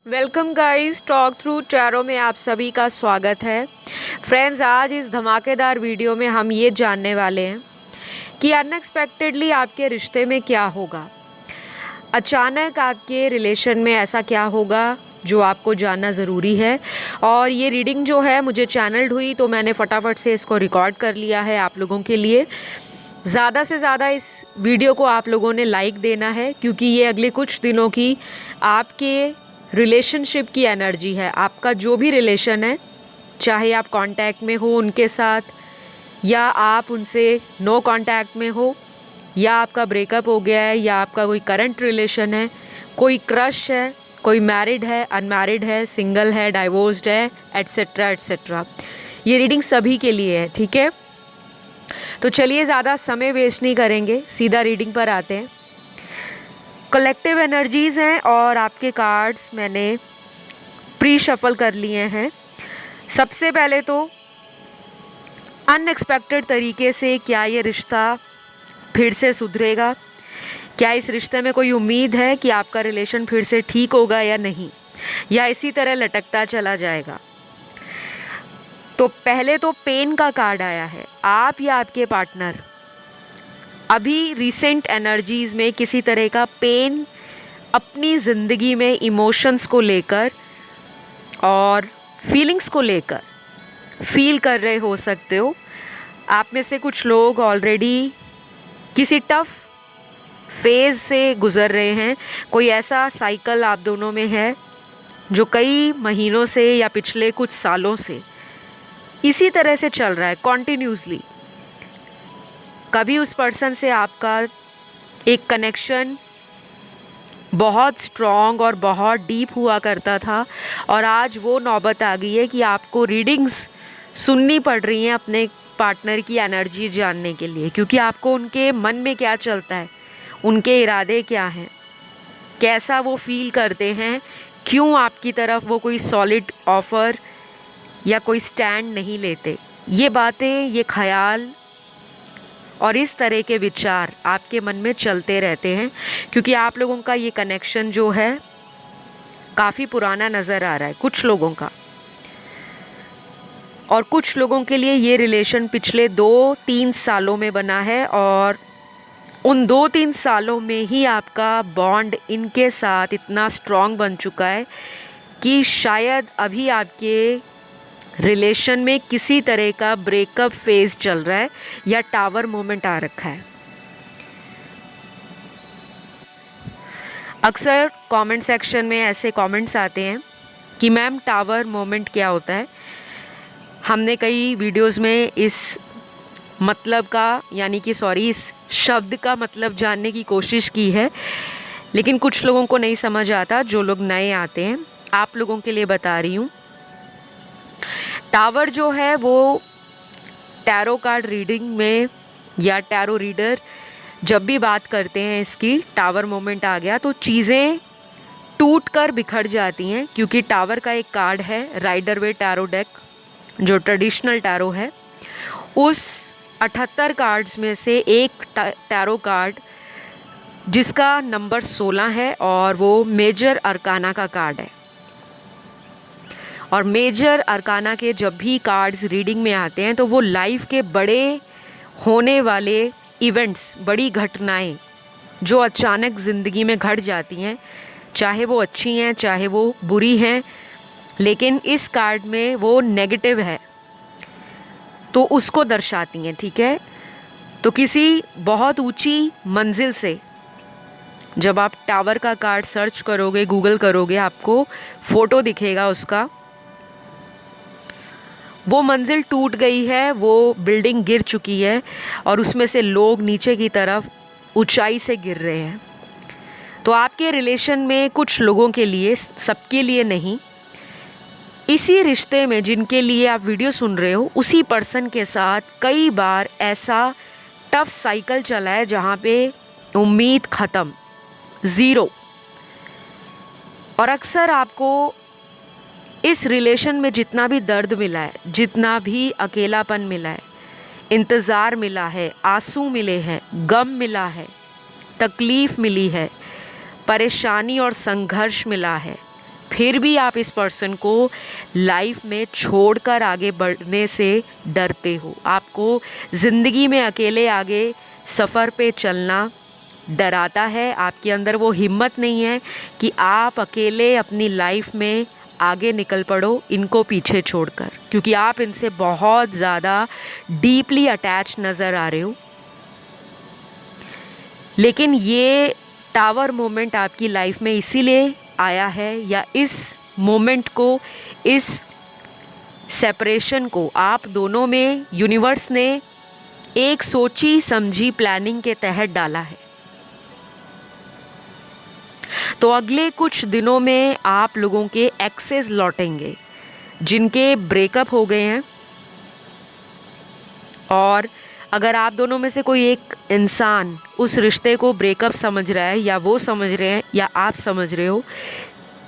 Welcome guys, talk through tarot में आप सभी का स्वागत है। फ्रेंड्स, आज इस धमाकेदार वीडियो में हम ये जानने वाले हैं कि अनएक्सपेक्टेडली आपके रिश्ते में क्या होगा। अचानक आपके रिलेशन में ऐसा क्या होगा जो आपको जानना ज़रूरी है। और ये रीडिंग जो है मुझे चैनल्ड हुई तो मैंने फटाफट से इसको रिकॉर्ड कर लिया है आप लोगों के लिए। ज़्यादा से ज़्यादा इस वीडियो को आप लोगों ने लाइक देना है, क्योंकि ये अगले कुछ दिनों की आपके रिलेशनशिप की एनर्जी है। आपका जो भी रिलेशन है, चाहे आप कांटेक्ट में हो उनके साथ या आप उनसे नो कांटेक्ट में हो, या आपका ब्रेकअप हो गया है, या आपका कोई करंट रिलेशन है, कोई क्रश है, कोई मैरिड है, अनमैरिड है, सिंगल है, डाइवोर्स्ड है, एट्सेट्रा एट्सेट्रा। ये रीडिंग सभी के लिए है, ठीक है। तो चलिए ज़्यादा समय वेस्ट नहीं करेंगे, सीधा रीडिंग पर आते हैं। कलेक्टिव एनर्जीज़ हैं और आपके कार्ड्स मैंने प्री शफल कर लिए हैं। सबसे पहले तो अनएक्सपेक्टेड तरीके से क्या ये रिश्ता फिर से सुधरेगा, क्या इस रिश्ते में कोई उम्मीद है कि आपका रिलेशन फिर से ठीक होगा या नहीं, या इसी तरह लटकता चला जाएगा। तो पहले तो पेन का कार्ड आया है। आप या आपके पार्टनर अभी रिसेंट एनर्जीज़ में किसी तरह का पेन अपनी ज़िंदगी में इमोशंस को लेकर और फीलिंग्स को लेकर फील कर रहे हो सकते हो। आप में से कुछ लोग ऑलरेडी किसी टफ फेज़ से गुज़र रहे हैं। कोई ऐसा साइकिल आप दोनों में है जो कई महीनों से या पिछले कुछ सालों से इसी तरह से चल रहा है कॉन्टिन्यूसली। कभी उस पर्सन से आपका एक कनेक्शन बहुत स्ट्रॉन्ग और बहुत डीप हुआ करता था, और आज वो नौबत आ गई है कि आपको रीडिंग्स सुननी पड़ रही हैं अपने पार्टनर की एनर्जी जानने के लिए, क्योंकि आपको उनके मन में क्या चलता है, उनके इरादे क्या हैं, कैसा वो फील करते हैं, क्यों आपकी तरफ वो कोई सॉलिड ऑफ़र या कोई स्टैंड नहीं लेते। ये बातें, ये ख़याल और इस तरह के विचार आपके मन में चलते रहते हैं, क्योंकि आप लोगों का ये कनेक्शन जो है काफ़ी पुराना नज़र आ रहा है कुछ लोगों का, और कुछ लोगों के लिए ये रिलेशन पिछले 2-3 सालों में बना है, और उन 2-3 सालों में ही आपका बॉन्ड इनके साथ इतना स्ट्रॉन्ग बन चुका है कि शायद अभी आपके रिलेशन में किसी तरह का ब्रेकअप फेज़ चल रहा है या टावर मोमेंट आ रखा है। अक्सर कमेंट सेक्शन में ऐसे कमेंट्स आते हैं कि मैम टावर मोमेंट क्या होता है। हमने कई वीडियोस में इस मतलब का इस शब्द का मतलब जानने की कोशिश की है, लेकिन कुछ लोगों को नहीं समझ आता। जो लोग नए आते हैं, आप लोगों के लिए बता रही हूँ। टावर जो है वो टैरो कार्ड रीडिंग में या टैरो रीडर जब भी बात करते हैं इसकी, टावर मोमेंट आ गया तो चीज़ें टूट कर बिखर जाती हैं, क्योंकि टावर का एक कार्ड है राइडर वे टैरो डेक जो ट्रेडिशनल टैरो है। उस 78 कार्ड्स में से एक टैरो कार्ड जिसका नंबर 16 है, और वो मेजर अरकाना का कार्ड है। और मेजर अरकाना के जब भी कार्ड्स रीडिंग में आते हैं तो वो लाइफ के बड़े होने वाले इवेंट्स, बड़ी घटनाएं जो अचानक ज़िंदगी में घट जाती हैं, चाहे वो अच्छी हैं चाहे वो बुरी हैं, लेकिन इस कार्ड में वो नेगेटिव है तो उसको दर्शाती हैं, ठीक है। तो किसी बहुत ऊंची मंजिल से जब आप टावर का कार्ड सर्च करोगे, गूगल करोगे, आपको फ़ोटो दिखेगा उसका। वो मंजिल टूट गई है, वो बिल्डिंग गिर चुकी है, और उसमें से लोग नीचे की तरफ ऊंचाई से गिर रहे हैं। तो आपके रिलेशन में कुछ लोगों के लिए, सबके लिए नहीं, इसी रिश्ते में जिनके लिए आप वीडियो सुन रहे हो, उसी पर्सन के साथ कई बार ऐसा टफ साइकिल चला है जहाँ पे उम्मीद ख़त्म, ज़ीरो। और अक्सर आपको इस रिलेशन में जितना भी दर्द मिला है, जितना भी अकेलापन मिला है, इंतज़ार मिला है, आंसू मिले हैं, गम मिला है, तकलीफ़ मिली है, परेशानी और संघर्ष मिला है, फिर भी आप इस पर्सन को लाइफ में छोड़कर आगे बढ़ने से डरते हो। आपको ज़िंदगी में अकेले आगे सफ़र पे चलना डराता है। आपके अंदर वो हिम्मत नहीं है कि आप अकेले अपनी लाइफ में आगे निकल पड़ो इनको पीछे छोड़कर, क्योंकि आप इनसे बहुत ज़्यादा डीपली अटैच नज़र आ रहे हो। लेकिन ये टावर मोमेंट आपकी लाइफ में इसीलिए आया है, या इस मोमेंट को, इस सेपरेशन को आप दोनों में यूनिवर्स ने एक सोची समझी प्लानिंग के तहत डाला है। तो अगले कुछ दिनों में आप लोगों के एक्सेस लौटेंगे जिनके ब्रेकअप हो गए हैं, और अगर आप दोनों में से कोई एक इंसान उस रिश्ते को ब्रेकअप समझ रहा है, या वो समझ रहे हैं या आप समझ रहे हो,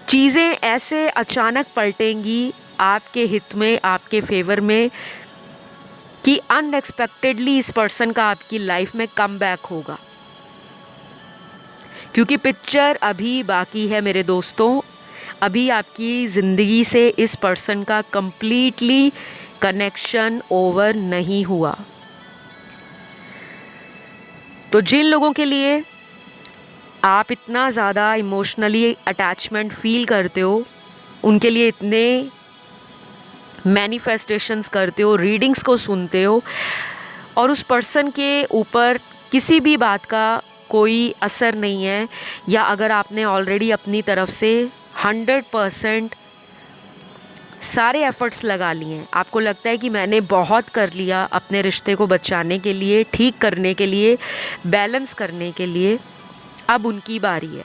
चीज़ें ऐसे अचानक पलटेंगी आपके हित में, आपके फेवर में, कि अनएक्सपेक्टेडली इस पर्सन का आपकी लाइफ में कम बैक होगा। क्योंकि पिक्चर अभी बाकी है मेरे दोस्तों, अभी आपकी ज़िंदगी से इस पर्सन का कंप्लीटली कनेक्शन ओवर नहीं हुआ। तो जिन लोगों के लिए आप इतना ज़्यादा इमोशनली अटैचमेंट फील करते हो, उनके लिए इतने मैनिफेस्टेशंस करते हो, रीडिंग्स को सुनते हो, और उस पर्सन के ऊपर किसी भी बात का कोई असर नहीं है, या अगर आपने ऑलरेडी अपनी तरफ से 100% सारे एफ़र्ट्स लगा लिए हैं, आपको लगता है कि मैंने बहुत कर लिया अपने रिश्ते को बचाने के लिए, ठीक करने के लिए, बैलेंस करने के लिए, अब उनकी बारी है।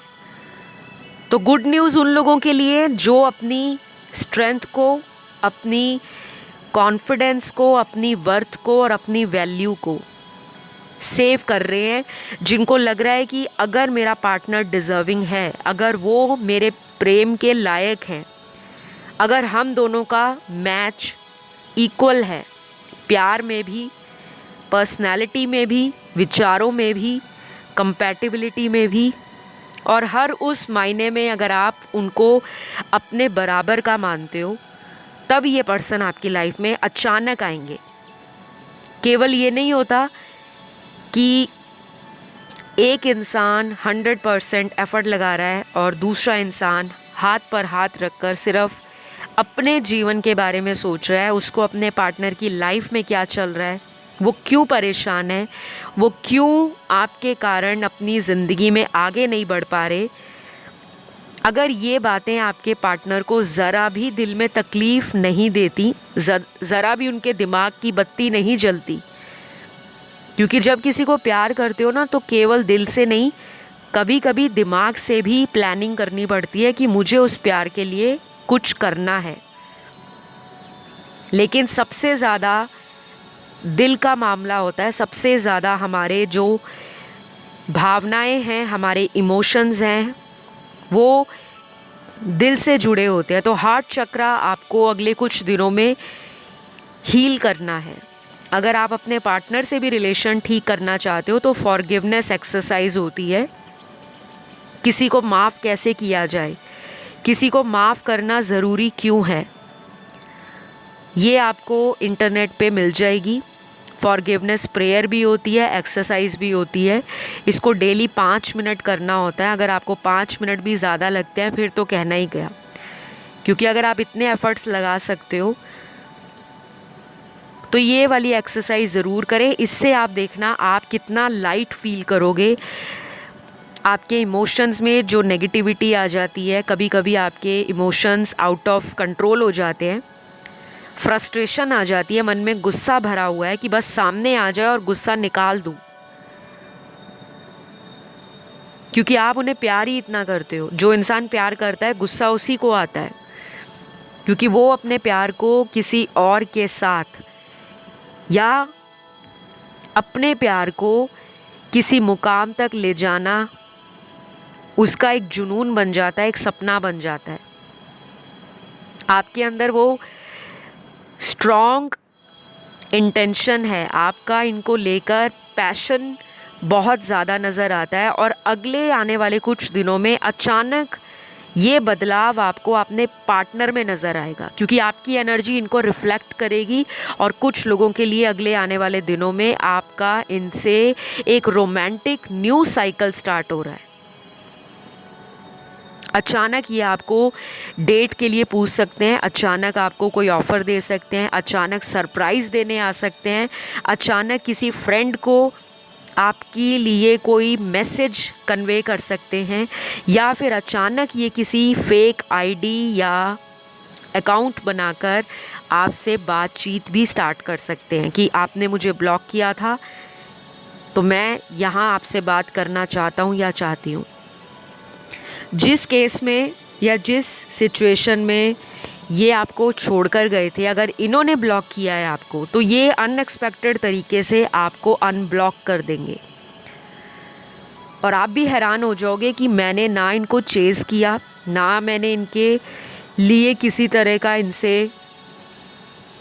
तो गुड न्यूज़ उन लोगों के लिए जो अपनी स्ट्रेंथ को, अपनी कॉन्फिडेंस को, अपनी वर्थ को और अपनी वैल्यू को सेव कर रहे हैं, जिनको लग रहा है कि अगर मेरा पार्टनर डिज़र्विंग है, अगर वो मेरे प्रेम के लायक हैं, अगर हम दोनों का मैच इक्वल है, प्यार में भी, पर्सनैलिटी में भी, विचारों में भी, कंपैटिबिलिटी में भी, और हर उस मायने में अगर आप उनको अपने बराबर का मानते हो, तब ये पर्सन आपकी लाइफ में अचानक आएंगे। केवल ये नहीं होता कि एक इंसान 100% एफ़र्ट लगा रहा है और दूसरा इंसान हाथ पर हाथ रखकर सिर्फ अपने जीवन के बारे में सोच रहा है, उसको अपने पार्टनर की लाइफ में क्या चल रहा है, वो क्यों परेशान है, वो क्यों आपके कारण अपनी ज़िंदगी में आगे नहीं बढ़ पा रहे। अगर ये बातें आपके पार्टनर को ज़रा भी दिल में तकलीफ़ नहीं देती, ज़रा भी उनके दिमाग की बत्ती नहीं जलती, क्योंकि जब किसी को प्यार करते हो ना, तो केवल दिल से नहीं, कभी कभी दिमाग से भी प्लानिंग करनी पड़ती है कि मुझे उस प्यार के लिए कुछ करना है। लेकिन सबसे ज़्यादा दिल का मामला होता है, सबसे ज़्यादा हमारे जो भावनाएं हैं, हमारे इमोशंस हैं, वो दिल से जुड़े होते हैं। तो हार्ट चक्रा आपको अगले कुछ दिनों में हील करना है। अगर आप अपने पार्टनर से भी रिलेशन ठीक करना चाहते हो, तो फॉरगिवनेस एक्सरसाइज होती है। किसी को माफ़ कैसे किया जाए, किसी को माफ़ करना ज़रूरी क्यों है, ये आपको इंटरनेट पे मिल जाएगी। फॉरगिवनेस प्रेयर भी होती है, एक्सरसाइज भी होती है। इसको डेली 5 मिनट करना होता है। अगर आपको 5 मिनट भी ज़्यादा लगते हैं, फिर तो कहना ही गया, क्योंकि अगर आप इतने एफ़र्ट्स लगा सकते हो तो ये वाली एक्सरसाइज ज़रूर करें। इससे आप देखना आप कितना लाइट फील करोगे। आपके इमोशंस में जो नेगेटिविटी आ जाती है, कभी कभी आपके इमोशंस आउट ऑफ कंट्रोल हो जाते हैं, फ्रस्ट्रेशन आ जाती है, मन में गुस्सा भरा हुआ है कि बस सामने आ जाए और गुस्सा निकाल दूं, क्योंकि आप उन्हें प्यार ही इतना करते हो। जो इंसान प्यार करता है, गुस्सा उसी को आता है, क्योंकि वो अपने प्यार को किसी और के साथ या अपने प्यार को किसी मुकाम तक ले जाना उसका एक जुनून बन जाता है, एक सपना बन जाता है। आपके अंदर वो स्ट्रॉन्ग इंटेंशन है, आपका इनको लेकर पैशन बहुत ज़्यादा नज़र आता है, और अगले आने वाले कुछ दिनों में अचानक ये बदलाव आपको अपने पार्टनर में नज़र आएगा, क्योंकि आपकी एनर्जी इनको रिफ्लेक्ट करेगी। और कुछ लोगों के लिए अगले आने वाले दिनों में आपका इनसे एक रोमांटिक न्यू साइकिल स्टार्ट हो रहा है। अचानक ये आपको डेट के लिए पूछ सकते हैं, अचानक आपको कोई ऑफ़र दे सकते हैं, अचानक सरप्राइज़ देने आ सकते हैं, अचानक किसी फ्रेंड को आपके लिए कोई मैसेज कन्वे कर सकते हैं, या फिर अचानक ये किसी फेक आईडी या अकाउंट बनाकर आपसे बातचीत भी स्टार्ट कर सकते हैं कि आपने मुझे ब्लॉक किया था, तो मैं यहाँ आपसे बात करना चाहता हूँ या चाहती हूँ। जिस केस में या जिस सिचुएशन में ये आपको छोड़कर गए थे, अगर इन्होंने ब्लॉक किया है आपको, तो ये अनएक्सपेक्टेड तरीके से आपको अनब्लॉक कर देंगे। और आप भी हैरान हो जाओगे कि मैंने ना इनको चेज़ किया, ना मैंने इनके लिए किसी तरह का इनसे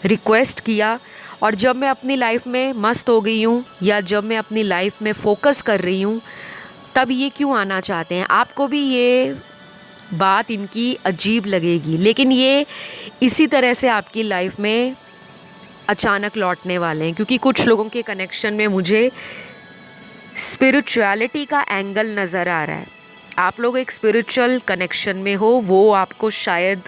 रिक्वेस्ट किया, और जब मैं अपनी लाइफ में मस्त हो गई हूँ या जब मैं अपनी लाइफ में फ़ोकस कर रही हूँ, तब ये क्यों आना चाहते हैं। आपको भी ये बात इनकी अजीब लगेगी, लेकिन ये इसी तरह से आपकी लाइफ में अचानक लौटने वाले हैं, क्योंकि कुछ लोगों के कनेक्शन में मुझे स्पिरिचुअलिटी का एंगल नज़र आ रहा है। आप लोग एक स्पिरिचुअल कनेक्शन में हो, वो आपको शायद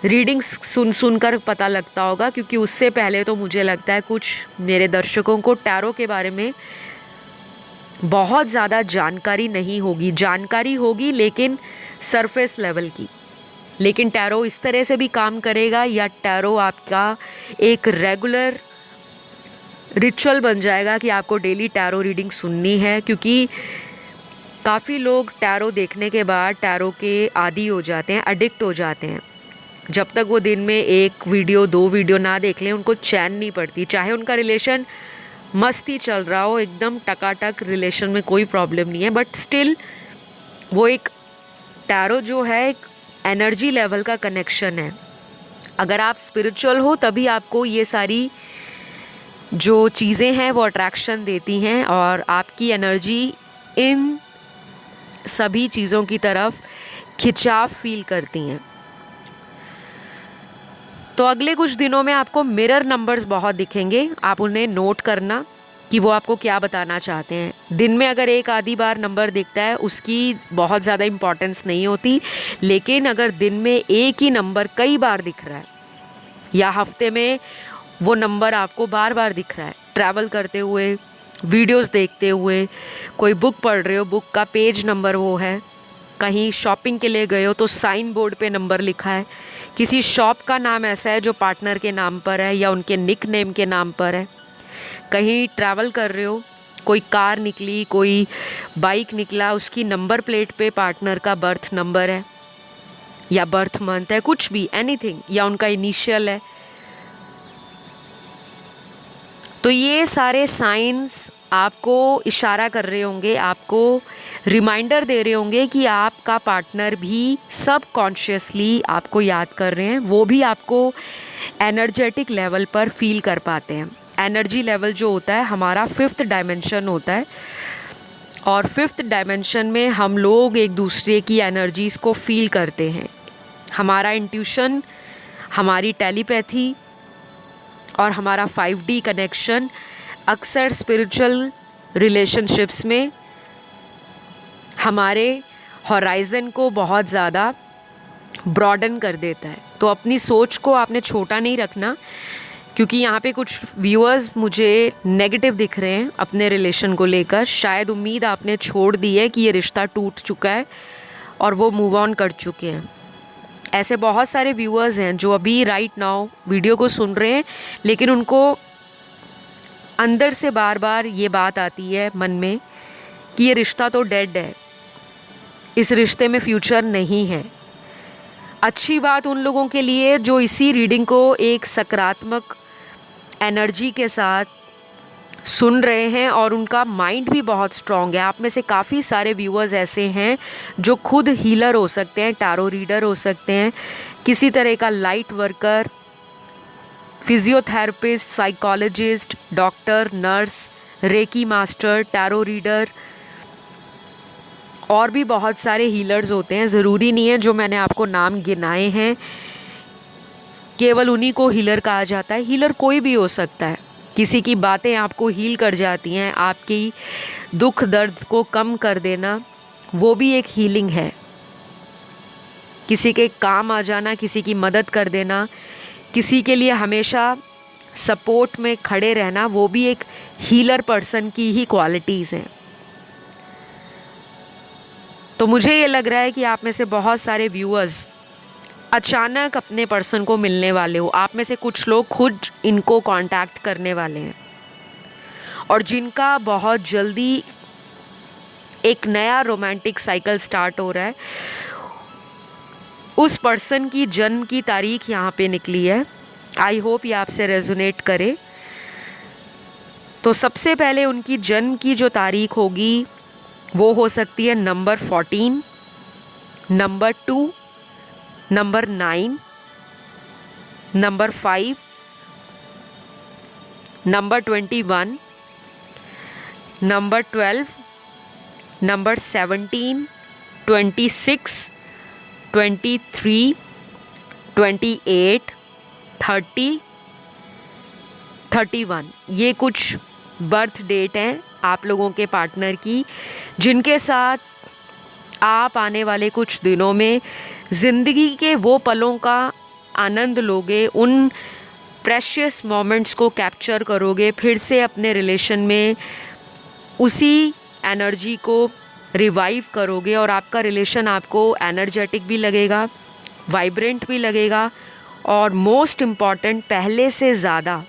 रीडिंग्स सुन कर पता लगता होगा, क्योंकि उससे पहले तो मुझे लगता है कुछ मेरे दर्शकों को टैरो के बारे में बहुत ज़्यादा जानकारी नहीं होगी। जानकारी होगी लेकिन सरफेस लेवल की। लेकिन टैरो इस तरह से भी काम करेगा, या टैरो आपका एक रेगुलर रिचुअल बन जाएगा कि आपको डेली टैरो रीडिंग सुननी है, क्योंकि काफ़ी लोग टैरो देखने के बाद टैरो के आदी हो जाते हैं, एडिक्ट हो जाते हैं। जब तक वो दिन में 1 वीडियो 2 वीडियो ना देख लें, उनको चैन नहीं पड़ती। चाहे उनका रिलेशन मस्ती चल रहा हो, एकदम टकाटक रिलेशन में कोई प्रॉब्लम नहीं है, बट स्टिल वो एक टैरो जो है एक एनर्जी लेवल का कनेक्शन है। अगर आप स्पिरिचुअल हो तभी आपको ये सारी जो चीज़ें हैं वो अट्रैक्शन देती हैं, और आपकी एनर्जी इन सभी चीज़ों की तरफ खिंचाव फील करती हैं। तो अगले कुछ दिनों में आपको मिरर नंबर्स बहुत दिखेंगे, आप उन्हें नोट करना कि वो आपको क्या बताना चाहते हैं। दिन में अगर एक आधी बार नंबर दिखता है उसकी बहुत ज़्यादा इम्पॉर्टेंस नहीं होती, लेकिन अगर दिन में एक ही नंबर कई बार दिख रहा है, या हफ्ते में वो नंबर आपको बार बार दिख रहा है, ट्रैवल करते हुए, वीडियोस देखते हुए, कोई बुक पढ़ रहे हो, बुक का पेज नंबर वो है, कहीं शॉपिंग के लिए गए हो तो साइन बोर्ड पे नंबर लिखा है, किसी शॉप का नाम ऐसा है जो पार्टनर के नाम पर है या उनके निक नेम के नाम पर है, कहीं ट्रैवल कर रहे हो, कोई कार निकली, कोई बाइक निकला, उसकी नंबर प्लेट पे पार्टनर का बर्थ नंबर है या बर्थ मंथ है, कुछ भी, एनीथिंग, या उनका इनिशियल है। तो ये सारे साइंस आपको इशारा कर रहे होंगे, आपको रिमाइंडर दे रहे होंगे कि आपका पार्टनर भी सब कॉन्शियसली आपको याद कर रहे हैं, वो भी आपको एनर्जेटिक लेवल पर फील कर पाते हैं। एनर्जी लेवल जो होता है हमारा 5th डायमेंशन होता है, और 5th डायमेंशन में हम लोग एक दूसरे की एनर्जीज़ को फील करते हैं। हमारा इंट्यूशन, हमारी टेलीपैथी और हमारा 5D कनेक्शन अक्सर स्पिरिचुअल रिलेशनशिप्स में हमारे हॉराइज़न को बहुत ज़्यादा ब्रॉडन कर देता है। तो अपनी सोच को आपने छोटा नहीं रखना, क्योंकि यहाँ पे कुछ व्यूअर्स मुझे नेगेटिव दिख रहे हैं अपने रिलेशन को लेकर। शायद उम्मीद आपने छोड़ दी है कि ये रिश्ता टूट चुका है और वो मूव ऑन कर चुके हैं। ऐसे बहुत सारे व्यूअर्स हैं जो अभी राइट नाउ वीडियो को सुन रहे हैं, लेकिन उनको अंदर से बार बार ये बात आती है मन में कि ये रिश्ता तो डेड है, इस रिश्ते में फ्यूचर नहीं है। अच्छी बात उन लोगों के लिए जो इसी रीडिंग को एक सकारात्मक एनर्जी के साथ सुन रहे हैं और उनका माइंड भी बहुत स्ट्रॉन्ग है। आप में से काफ़ी सारे व्यूअर्स ऐसे हैं जो खुद हीलर हो सकते हैं, टैरो रीडर हो सकते हैं, किसी तरह का light worker, physiotherapist, psychologist, doctor, nurse, reiki master, tarot reader, और भी बहुत सारे हीलर्स होते हैं, ज़रूरी नहीं है जो मैंने आपको नाम गिनाए हैं केवल उन्हीं को हीलर कहा जाता है। हीलर कोई भी हो सकता है। किसी की बातें आपको हील कर जाती हैं, आपकी दुख दर्द को कम कर देना वो भी एक हीलिंग है। किसी के काम आ जाना, किसी की मदद कर देना, किसी के लिए हमेशा सपोर्ट में खड़े रहना, वो भी एक हीलर पर्सन की ही क्वालिटीज़ हैं। तो मुझे ये लग रहा है कि आप में से बहुत सारे व्यूअर्स अचानक अपने पर्सन को मिलने वाले हो। आप में से कुछ लोग खुद इनको कांटेक्ट करने वाले हैं और जिनका बहुत जल्दी एक नया रोमांटिक साइकिल स्टार्ट हो रहा है। उस पर्सन की जन्म की तारीख यहाँ पे निकली है। आई होप ये आपसे रेजोनेट करे। तो सबसे पहले उनकी जन्म की जो तारीख होगी वो हो सकती है number 14, number 2, number 9, number 5, number 21, number 12, number 17, 26, 23, 28, 30, 31। ये कुछ बर्थ डेट हैं आप लोगों के पार्टनर की, जिनके साथ आप आने वाले कुछ दिनों में ज़िंदगी के वो पलों का आनंद लोगे, उन प्रेशियस मोमेंट्स को कैप्चर करोगे, फिर से अपने रिलेशन में उसी एनर्जी को रिवाइव करोगे और आपका रिलेशन आपको एनर्जेटिक भी लगेगा, वाइब्रेंट भी लगेगा और मोस्ट इम्पॉर्टेंट पहले से ज़्यादा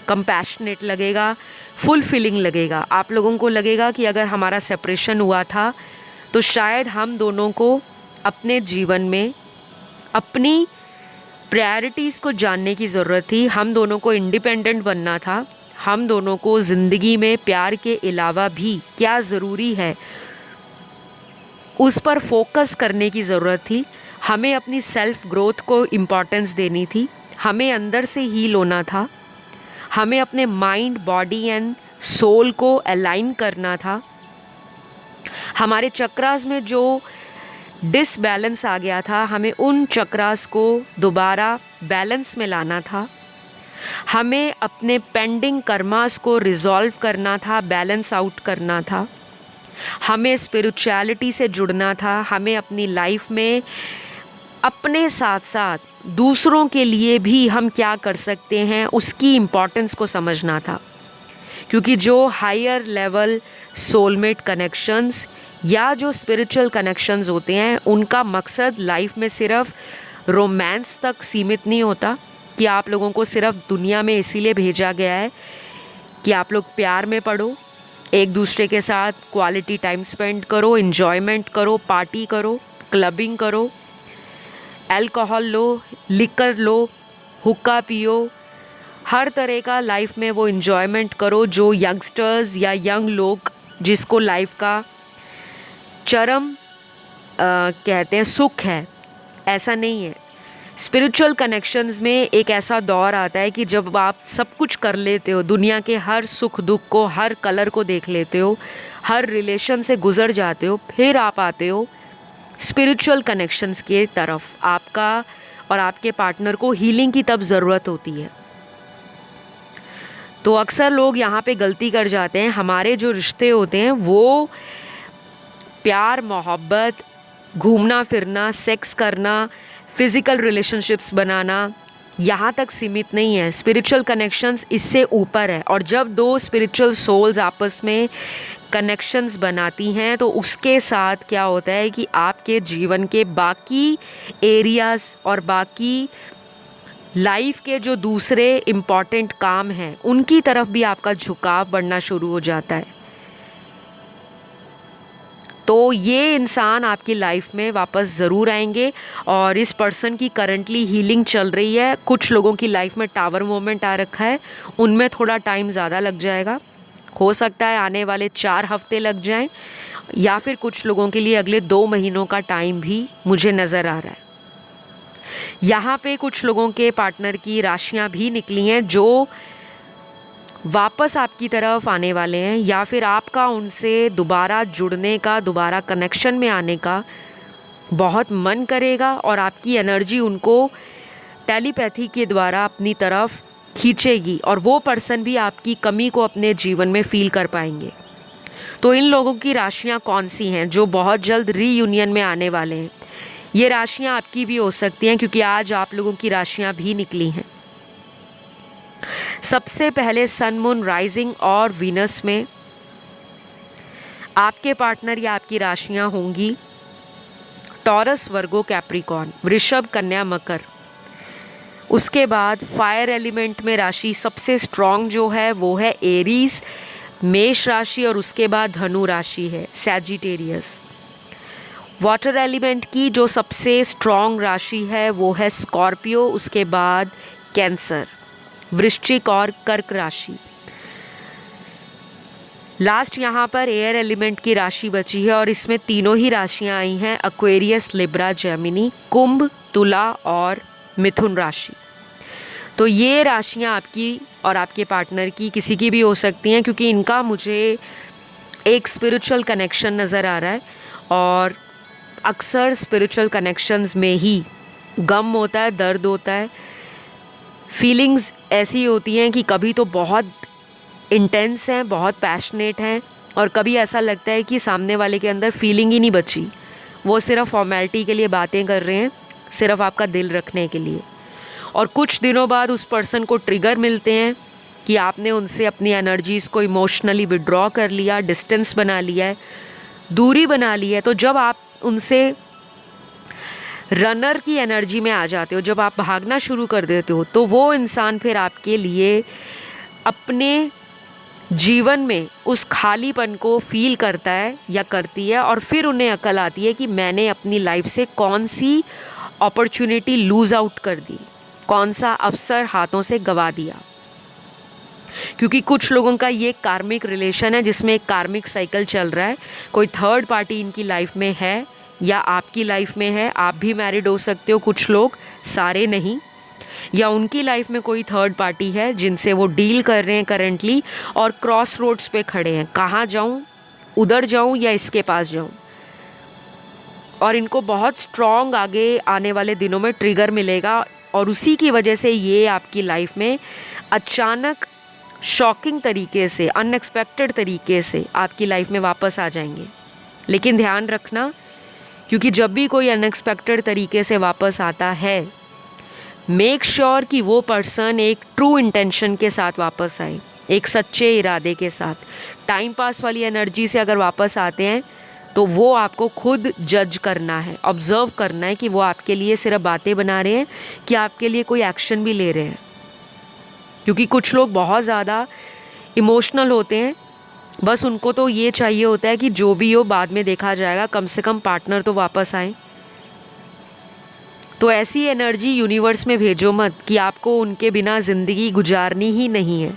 कंपैशनेट लगेगा, फुलफिलिंग लगेगा। आप लोगों को लगेगा कि अगर हमारा सेपरेशन हुआ था तो शायद हम दोनों को अपने जीवन में अपनी प्रायोरिटीज़ को जानने की ज़रूरत थी। हम दोनों को इंडिपेंडेंट बनना था। हम दोनों को ज़िंदगी में प्यार के अलावा भी क्या ज़रूरी है उस पर फोकस करने की ज़रूरत थी। हमें अपनी सेल्फ ग्रोथ को इम्पॉर्टेंस देनी थी। हमें अंदर से हील होना था। हमें अपने माइंड, बॉडी एंड सोल को अलाइन करना था। हमारे चक्रास में जो डिसबैलेंस आ गया था, हमें उन चक्रास को दोबारा बैलेंस में लाना था। हमें अपने पेंडिंग कर्मास को रिजॉल्व करना था, बैलेंस आउट करना था। हमें स्पिरिचुअलिटी से जुड़ना था। हमें अपनी लाइफ में अपने साथ साथ दूसरों के लिए भी हम क्या कर सकते हैं उसकी इम्पोर्टेंस को समझना था। क्योंकि जो हायर लेवल सोलमेट कनेक्शंस या जो स्पिरिचुअल कनेक्शंस होते हैं, उनका मकसद लाइफ में सिर्फ रोमांस तक सीमित नहीं होता कि आप लोगों को सिर्फ दुनिया में इसीलिए भेजा गया है कि आप लोग प्यार में पड़ो, एक दूसरे के साथ क्वालिटी टाइम स्पेंड करो, इन्जॉयमेंट करो, पार्टी करो, क्लबिंग करो, अल्कोहल लो, लिकर लो, हुक्का पियो, हर तरह का लाइफ में वो इन्जॉयमेंट करो जो यंगस्टर्स या यंग लोग जिसको लाइफ का चरम कहते हैं सुख है। ऐसा नहीं है। स्पिरिचुअल कनेक्शंस में एक ऐसा दौर आता है कि जब आप सब कुछ कर लेते हो, दुनिया के हर सुख दुख को, हर कलर को देख लेते हो, हर रिलेशन से गुजर जाते हो, फिर आप आते हो स्पिरिचुअल कनेक्शंस के तरफ। आपका और आपके पार्टनर को हीलिंग की तब ज़रूरत होती है। तो अक्सर लोग यहाँ पे गलती कर जाते हैं। हमारे जो रिश्ते होते हैं वो प्यार, मोहब्बत, घूमना फिरना, सेक्स करना, फिज़िकल रिलेशनशिप्स बनाना यहाँ तक सीमित नहीं है। स्पिरिचुअल कनेक्शंस इससे ऊपर है। और जब दो स्पिरिचुअल सोल्स आपस में कनेक्शंस बनाती हैं तो उसके साथ क्या होता है कि आपके जीवन के बाकी एरियाज़ और बाकी लाइफ के जो दूसरे इम्पॉर्टेंट काम हैं उनकी तरफ भी आपका झुकाव बढ़ना शुरू हो जाता है। तो ये इंसान आपकी लाइफ में वापस ज़रूर आएंगे। और इस पर्सन की करंटली हीलिंग चल रही है। कुछ लोगों की लाइफ में टावर मोमेंट आ रखा है, उनमें थोड़ा टाइम ज़्यादा लग जाएगा। हो सकता है आने वाले 4 हफ्ते लग जाएं, या फिर कुछ लोगों के लिए अगले 2 महीनों का टाइम भी मुझे नज़र आ रहा है। यहाँ पे कुछ लोगों के पार्टनर की राशियाँ भी निकली हैं जो वापस आपकी तरफ आने वाले हैं, या फिर आपका उनसे दोबारा जुड़ने का, दोबारा कनेक्शन में आने का बहुत मन करेगा और आपकी एनर्जी उनको टेलीपैथी के द्वारा अपनी तरफ खींचेगी और वो पर्सन भी आपकी कमी को अपने जीवन में फील कर पाएंगे। तो इन लोगों की राशियां कौन सी हैं जो बहुत जल्द रीयूनियन में आने वाले हैं? ये राशियां आपकी भी हो सकती हैं, क्योंकि आज आप लोगों की राशियां भी निकली हैं। सबसे पहले सन, मून, राइजिंग और वीनस में आपके पार्टनर या आपकी राशियां होंगी टॉरस, वर्गो, कैप्रिकॉर्न, वृषभ, कन्या, मकर। उसके बाद फायर एलिमेंट में राशि सबसे स्ट्रॉन्ग जो है वो है एरीज, मेष राशि, और उसके बाद धनु राशि है सैजिटेरियस। वाटर एलिमेंट की जो सबसे स्ट्रॉन्ग राशि है वो है स्कॉर्पियो, उसके बाद कैंसर, वृश्चिक और कर्क राशि। लास्ट यहाँ पर एयर एलिमेंट की राशि बची है और इसमें तीनों ही राशियाँ आई हैं एक्वेरियस, लिब्रा, जेमिनी, कुंभ, तुला और मिथुन राशि। तो ये राशियाँ आपकी और आपके पार्टनर की, किसी की भी हो सकती हैं, क्योंकि इनका मुझे एक स्पिरिचुअल कनेक्शन नज़र आ रहा है और अक्सर स्पिरिचुअल कनेक्शंस में ही गम होता है, दर्द होता है, फीलिंग्स ऐसी होती हैं कि कभी तो बहुत इंटेंस हैं, बहुत पैशनेट हैं, और कभी ऐसा लगता है कि सामने वाले के अंदर फीलिंग ही नहीं बची, वो सिर्फ फॉर्मेलिटी के लिए बातें कर रहे हैं, सिर्फ आपका दिल रखने के लिए। और कुछ दिनों बाद उस पर्सन को ट्रिगर मिलते हैं कि आपने उनसे अपनी एनर्जीज़ को इमोशनली विड्रॉ कर लिया, डिस्टेंस बना लिया है, दूरी बना ली है। तो जब आप उनसे रनर की एनर्जी में आ जाते हो, जब आप भागना शुरू कर देते हो, तो वो इंसान फिर आपके लिए अपने जीवन में उस खालीपन को फील करता है या करती है, और फिर उन्हें अकल आती है कि मैंने अपनी लाइफ से कौन सी अपॉर्चुनिटी लूज़ आउट कर दी, कौन सा अवसर हाथों से गवा दिया। क्योंकि कुछ लोगों का ये कार्मिक रिलेशन है जिसमें एक कार्मिक साइकिल चल रहा है, कोई थर्ड पार्टी इनकी लाइफ में है या आपकी लाइफ में है, आप भी मैरिड हो सकते हो, कुछ लोग, सारे नहीं, या उनकी लाइफ में कोई थर्ड पार्टी है जिनसे वो डील कर रहे हैं करंटली और क्रॉस रोड्स पे खड़े हैं, कहाँ जाऊँ, उधर जाऊँ या इसके पास जाऊँ। और इनको बहुत स्ट्रॉन्ग आगे आने वाले दिनों में ट्रिगर मिलेगा और उसी की वजह से ये आपकी लाइफ में अचानक शॉकिंग तरीके से, अनएक्सपेक्टेड तरीके से आपकी लाइफ में वापस आ जाएंगे। लेकिन ध्यान रखना, क्योंकि जब भी कोई अनएक्सपेक्टेड तरीके से वापस आता है, मेक श्योर कि वो पर्सन एक ट्रू इंटेंशन के साथ वापस आए, एक सच्चे इरादे के साथ। टाइम पास वाली एनर्जी से अगर वापस आते हैं तो वो आपको खुद जज करना है, ऑब्जर्व करना है कि वो आपके लिए सिर्फ बातें बना रहे हैं कि आपके लिए कोई एक्शन भी ले रहे हैं। क्योंकि कुछ लोग बहुत ज़्यादा इमोशनल होते हैं, बस उनको तो ये चाहिए होता है कि जो भी हो बाद में देखा जाएगा, कम से कम पार्टनर तो वापस आए। तो ऐसी एनर्जी यूनिवर्स में भेजो मत कि आपको उनके बिना ज़िंदगी गुजारनी ही नहीं है।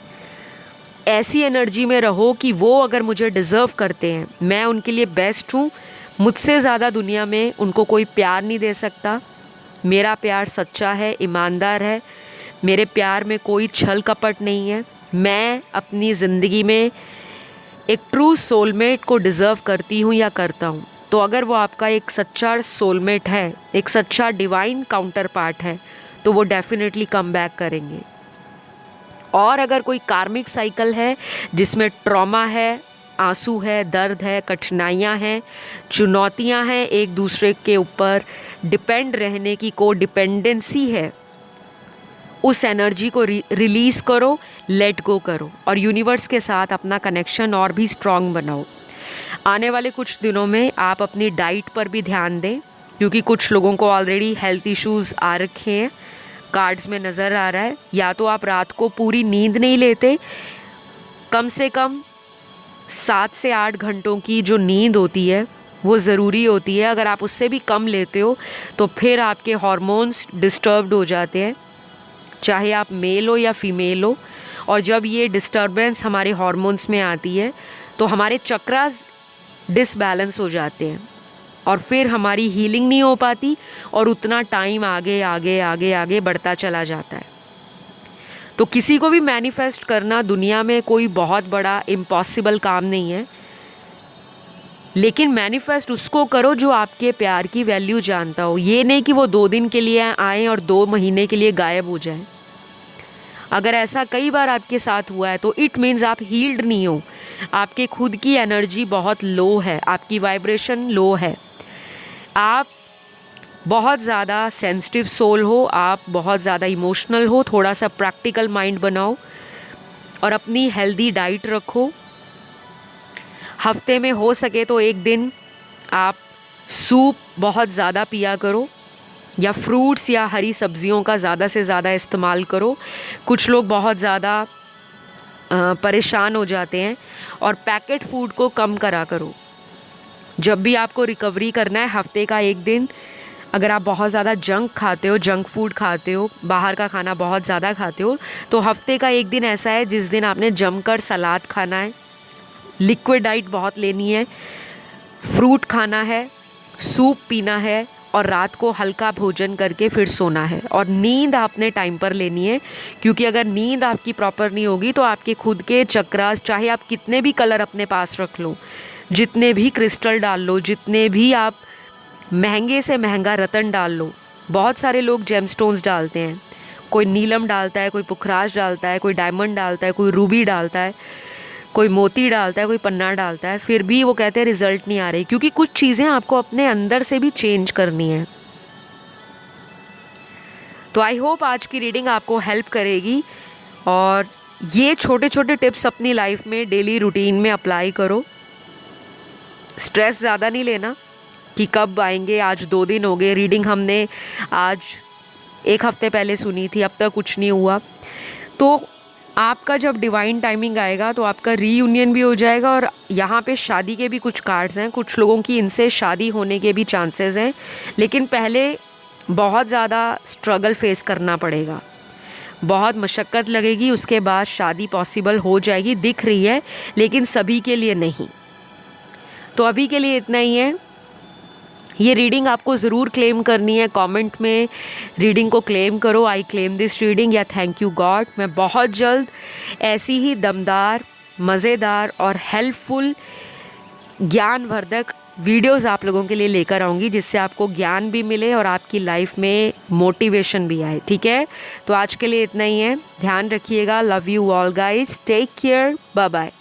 ऐसी एनर्जी में रहो कि वो अगर मुझे डिज़र्व करते हैं, मैं उनके लिए बेस्ट हूँ, मुझसे ज़्यादा दुनिया में उनको कोई प्यार नहीं दे सकता, मेरा प्यार सच्चा है, ईमानदार है, मेरे प्यार में कोई छल कपट नहीं है, मैं अपनी ज़िंदगी में एक ट्रू सोलमेट को डिज़र्व करती हूँ या करता हूँ। तो अगर वो आपका एक सच्चा सोलमेट है, एक सच्चा डिवाइन काउंटर पार्ट है, तो वो डेफिनेटली कम बैक करेंगे। और अगर कोई कार्मिक साइकिल है जिसमें ट्रॉमा है, आंसू है, दर्द है, कठिनाइयाँ हैं, चुनौतियाँ हैं, एक दूसरे के ऊपर डिपेंड रहने की कोडिपेंडेंसी है, उस एनर्जी को रिलीज़ करो, लेट गो करो और यूनिवर्स के साथ अपना कनेक्शन और भी स्ट्रॉन्ग बनाओ। आने वाले कुछ दिनों में आप अपनी डाइट पर भी ध्यान दें, क्योंकि कुछ लोगों को ऑलरेडी हेल्थ इश्यूज़ आ रखे हैं, कार्ड्स में नज़र आ रहा है। या तो आप रात को पूरी नींद नहीं लेते, कम से कम 7 से 8 घंटों की जो नींद होती है वो ज़रूरी होती है। अगर आप उससे भी कम लेते हो तो फिर आपके हार्मोन्स डिस्टर्ब्ड हो जाते हैं, चाहे आप मेल हो या फीमेल हो। और जब ये डिस्टर्बेंस हमारे हार्मोन्स में आती है तो हमारे चक्रास डिसबैलेंस हो जाते हैं और फिर हमारी हीलिंग नहीं हो पाती और उतना टाइम आगे आगे आगे आगे बढ़ता चला जाता है। तो किसी को भी मैनिफेस्ट करना दुनिया में कोई बहुत बड़ा इम्पॉसिबल काम नहीं है, लेकिन मैनिफेस्ट उसको करो जो आपके प्यार की वैल्यू जानता हो। ये नहीं कि वो 2 दिन के लिए आए और 2 महीने के लिए गायब हो जाए। अगर ऐसा कई बार आपके साथ हुआ है तो इट मीन्स आप हील्ड नहीं हो, आपके खुद की एनर्जी बहुत लो है, आपकी वाइब्रेशन लो है, आप बहुत ज़्यादा सेंसिटिव सोल हो, आप बहुत ज़्यादा इमोशनल हो। थोड़ा सा प्रैक्टिकल माइंड बनाओ और अपनी हेल्दी डाइट रखो। हफ्ते में हो सके तो एक दिन आप सूप बहुत ज़्यादा पिया करो, या फ्रूट्स या हरी सब्जियों का ज़्यादा से ज़्यादा इस्तेमाल करो। कुछ लोग बहुत ज़्यादा परेशान हो जाते हैं, और पैकेट फूड को कम करा करो। जब भी आपको रिकवरी करना है, हफ्ते का एक दिन अगर आप बहुत ज़्यादा जंक खाते हो, जंक फूड खाते हो, बाहर का खाना बहुत ज़्यादा खाते हो, तो हफ्ते का एक दिन ऐसा है जिस दिन आपने जमकर सलाद खाना है, लिक्विड डाइट बहुत लेनी है, फ्रूट खाना है, सूप पीना है, और रात को हल्का भोजन करके फिर सोना है। और नींद आपने टाइम पर लेनी है, क्योंकि अगर नींद आपकी प्रॉपर नहीं होगी तो आपके खुद के चक्रास, चाहे आप कितने भी कलर अपने पास रख लो, जितने भी क्रिस्टल डाल लो, जितने भी आप महंगे से महंगा रतन डाल लो। बहुत सारे लोग जेमस्टोन्स डालते हैं, कोई नीलम डालता है, कोई पुखराज डालता है, कोई डायमंड डालता है, कोई रूबी डालता है, कोई मोती डालता है, कोई पन्ना डालता है, फिर भी वो कहते हैं रिज़ल्ट नहीं आ रही, क्योंकि कुछ चीज़ें आपको अपने अंदर से भी चेंज करनी है। तो आई होप आज की रीडिंग आपको हेल्प करेगी, और ये छोटे छोटे टिप्स अपनी लाइफ में डेली रूटीन में अप्लाई करो। स्ट्रेस ज़्यादा नहीं लेना कि कब आएंगे, आज 2 दिन हो गए, रीडिंग हमने आज 1 हफ्ते पहले सुनी थी, अब तक कुछ नहीं हुआ। तो आपका जब डिवाइन टाइमिंग आएगा तो आपका रीयूनियन भी हो जाएगा। और यहाँ पे शादी के भी कुछ कार्ड्स हैं, कुछ लोगों की इनसे शादी होने के भी चांसेस हैं, लेकिन पहले बहुत ज़्यादा स्ट्रगल फेस करना पड़ेगा, बहुत मशक्क़त लगेगी, उसके बाद शादी पॉसिबल हो जाएगी, दिख रही है, लेकिन सभी के लिए नहीं। तो अभी के लिए इतना ही है। ये रीडिंग आपको ज़रूर क्लेम करनी है, कमेंट में रीडिंग को क्लेम करो, आई क्लेम दिस रीडिंग, या थैंक यू गॉड। मैं बहुत जल्द ऐसी ही दमदार, मज़ेदार और हेल्पफुल, ज्ञानवर्धक वीडियोस आप लोगों के लिए लेकर आऊँगी, जिससे आपको ज्ञान भी मिले और आपकी लाइफ में मोटिवेशन भी आए। ठीक है, तो आज के लिए इतना ही है। ध्यान रखिएगा। Love you all guys, take care, bye bye.